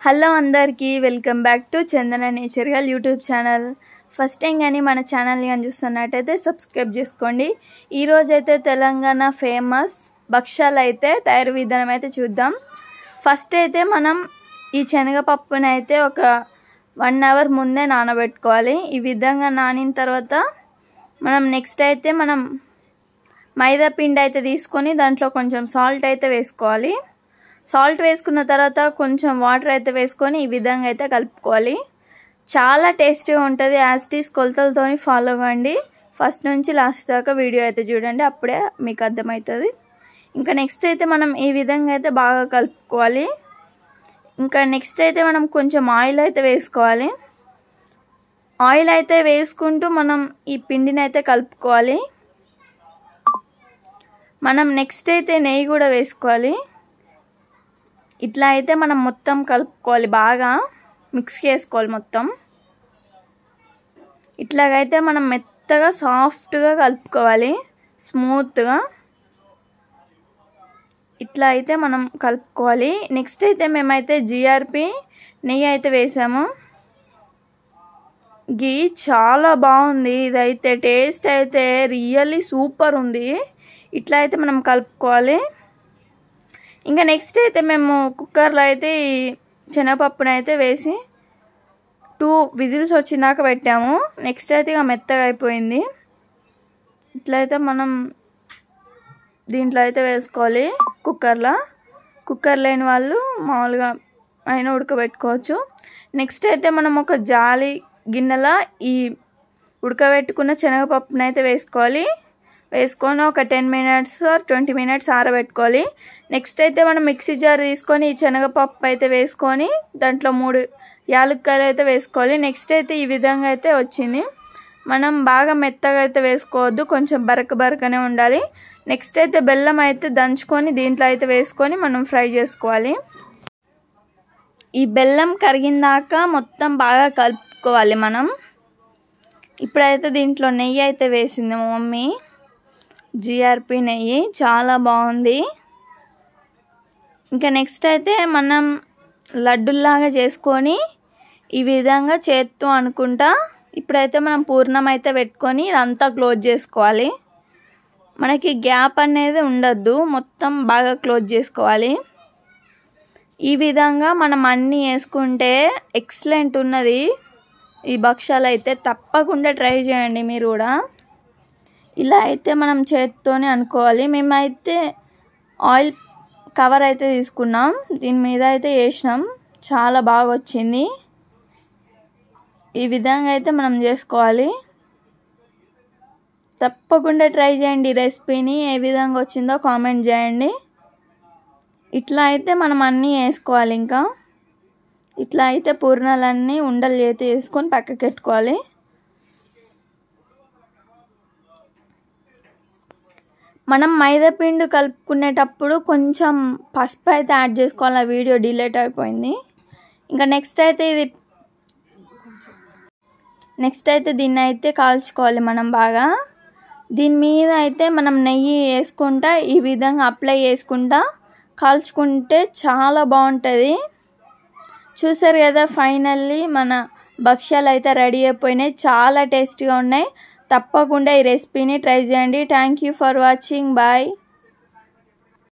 Hello అందరికీ welcome back to Chandana nature girl YouTube channel. First time కానీ మన ఛానల్ని కానీ చూస్తున్నట్టయితే సబ్స్క్రైబ్ చేసుకోండి. ఈరోజైతే తెలంగాణ ఫేమస్ భక్ష్యాలు అయితే తయారు విధానం అయితే చూద్దాం. ఫస్ట్ అయితే మనం ఈ శనగపప్పుని అయితే ఒక 1 అవర్ ముందే నానబెట్టుకోవాలి. ఈ విధంగా నానిన తర్వాత మనం నెక్స్ట్ అయితే మైదా పిండి అయితే తీసుకొని దాంట్లో కొంచెం సాల్ట్ అయితే వేసుకోవాలి. సాల్ట్ వేసుకున్న తర్వాత కొంచెం వాటర్ అయితే వేసుకొని ఈ విధంగా అయితే కలుపుకోవాలి. చాలా టేస్టీగా ఉంటుంది. యాజ్ ఇట్ ఈస్ కొలతలతో ఫాలో అవ్వండి. ఫస్ట్ నుంచి లాస్ట్ దాకా వీడియో అయితే చూడండి, అప్పుడే మీకు అర్థమవుతుంది. ఇంకా నెక్స్ట్ అయితే మనం ఈ విధంగా అయితే బాగా కలుపుకోవాలి. ఇంకా నెక్స్ట్ అయితే మనం కొంచెం ఆయిల్ అయితే వేసుకోవాలి. ఆయిల్ అయితే వేసుకుంటూ మనం ఈ పిండిని అయితే కలుపుకోవాలి. మనం నెక్స్ట్ అయితే నెయ్యి కూడా వేసుకోవాలి. ఇట్లా అయితే మనం మొత్తం కలుపుకోవాలి, బాగా మిక్స్ చేసుకోవాలి మొత్తం. ఇట్లాగైతే మనం మెత్తగా సాఫ్ట్గా కలుపుకోవాలి, స్మూత్గా. ఇట్లా అయితే మనం కలుపుకోవాలి. నెక్స్ట్ అయితే మేమైతే జిఆర్పి నెయ్యి అయితే వేసాము. గీ చాలా బాగుంది, ఇదైతే టేస్ట్ అయితే రియల్లీ సూపర్ ఉంది. ఇట్లా అయితే మనం కలుపుకోవాలి. ఇంకా నెక్స్ట్ అయితే మేము కుక్కర్లో అయితే ఈ శనగపప్పును అయితే వేసి 2 విజిల్స్ వచ్చిందాక పెట్టాము. నెక్స్ట్ అయితే ఇక మెత్తగా అయిపోయింది. ఇట్లయితే మనం దీంట్లో అయితే వేసుకోవాలి కుక్కర్ లేని వాళ్ళు మామూలుగా అయినా ఉడకబెట్టుకోవచ్చు. నెక్స్ట్ అయితే మనం ఒక జాలి గిన్నెలో ఈ ఉడకబెట్టుకున్న శనగపప్పును అయితే వేసుకొని ఒక 10 minutes or 20 minutes ఆరబెట్టుకోవాలి. నెక్స్ట్ అయితే మనం మిక్సీ జార్ తీసుకొని ఈ శనగపప్పు అయితే వేసుకొని దాంట్లో 3 యాలక్కాయలు అయితే వేసుకోవాలి. నెక్స్ట్ అయితే ఈ విధంగా అయితే వచ్చింది. మనం బాగా మెత్తగా అయితే వేసుకోవద్దు, కొంచెం బరకనే ఉండాలి. నెక్స్ట్ అయితే బెల్లం అయితే దంచుకొని దీంట్లో అయితే వేసుకొని మనం ఫ్రై చేసుకోవాలి. ఈ బెల్లం కరిగిందాక మొత్తం బాగా కలుపుకోవాలి మనం. ఇప్పుడైతే దీంట్లో నెయ్యి అయితే వేసింది మా మమ్మీ, జిఆర్పి నెయ్యి, చాలా బాగుంది. ఇంకా నెక్స్ట్ అయితే మనం లడ్డుల్లాగా చేసుకొని ఈ విధంగా చేత్తో అనుకుంటా ఇప్పుడైతే మనం పూర్ణం అయితే పెట్టుకొని ఇదంతా క్లోజ్ చేసుకోవాలి. మనకి గ్యాప్ అనేది ఉండద్దు, మొత్తం బాగా క్లోజ్ చేసుకోవాలి. ఈ విధంగా మనం అన్నీ వేసుకుంటే ఎక్సలెంట్ ఉన్నది ఈ భక్ష్యాలు అయితే. తప్పకుండా ట్రై చేయండి మీరు కూడా. ఇలా అయితే మనం చేత్తోనే అనుకోవాలి. మేమైతే ఆయిల్ కవర్ అయితే తీసుకున్నాం, దీని మీద అయితే వేసినాం, చాలా బాగా వచ్చింది. ఈ విధంగా అయితే మనం చేసుకోవాలి. తప్పకుండా ట్రై చేయండి రెసిపీని. ఏ విధంగా వచ్చిందో కామెంట్ చేయండి. ఇట్లా అయితే మనం అన్నీ వేసుకోవాలి. ఇంకా ఇట్లా అయితే పూర్ణాలన్నీ ఉండలు అయితే వేసుకొని పక్కకి పెట్టుకోవాలి. మనం మైదా పిండి కలుపుకునేటప్పుడు కొంచెం పసుపు అయితే యాడ్ చేసుకోవాలి. ఆ వీడియో డిలీట్ అయిపోయింది. ఇంకా నెక్స్ట్ అయితే దీన్ని అయితే కాల్చుకోవాలి మనం బాగా. దీని మీద అయితే మనం నెయ్యి వేసుకుంటా ఈ విధంగా అప్లై చేసుకుంటా కాల్చుకుంటే చాలా బాగుంటుంది. చూసారు కదా, ఫైనల్లీ మన భక్ష్యాలు అయితే రెడీ అయిపోయినాయి, చాలా టేస్టీగా ఉన్నాయి. తప్పకుండా ఈ రెసిపీని ట్రై చేయండి. Thank you for watching. Bye.